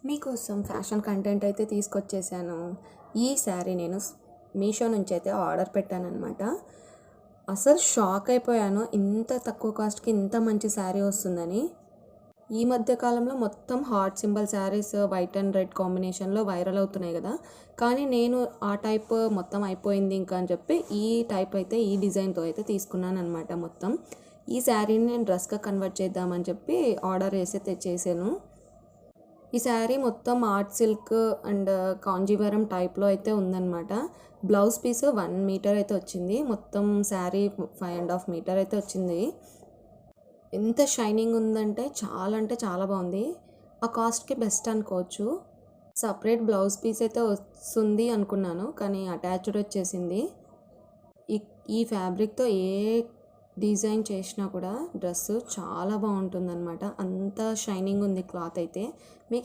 మీకోసం fashion content అయితే తీసుకొచ్చేసాను. ఈ శారీ నేను మీషో నుంచి అయితే ఆర్డర్ పెట్టాననమాట. అసలు షాక్ అయిపోయాను. ఇంత తక్కువ కాస్ట్‌కి ఇంత మంచి శారీ వస్తుందని. ఈ మధ్య కాలంలో మొత్తం heart symbol saris white and red కాంబినేషన్‌లో వైరల్ అవుతున్నాయి కదా! కానీ నేను ఆ టైప్ మొత్తం అయిపోయింది ఇంకా అని చెప్పి ఈ టైప్ అయితే ఈ డిజైన్‌తో అయితే తీసుకున్నాననమాట మొత్తం. ఈ శారీని నేను డ్రెస్‌గా కన్వర్ట్ చేద్దామని చెప్పి ఆర్డర్ చేసి తెచ్చేసాను. ఈ శారీ మొత్తం ఆర్ట్ సిల్క్ అండ్ కాంజీవరం టైప్‌లో అయితే ఉందనమాట. బ్లౌజ్ పీస్ 1 మీటర్ అయితే వచ్చింది. మొత్తం శారీ 5½ మీటర్ అయితే వచ్చింది. ఎంత షైనింగ్ ఉందంటే అంటే చాలా బాగుంది. ఆ కాస్ట్‌కి బెస్ట్ అనుకోవచ్చు. సపరేట్ బ్లౌజ్ పీస్ అయితే వస్తుంది అనుకున్నాను. కానీ అటాచ్డ్ వచ్చేసింది. ఈ ఈ ఫ్యాబ్రిక్‌తో ఏ డిజైన్ చేసినా కూడా డ్రెస్ చాలా బాగుంటుందన్నమాట. అంత షైనింగ్ ఉంది క్లాత్ అయితే. మీకు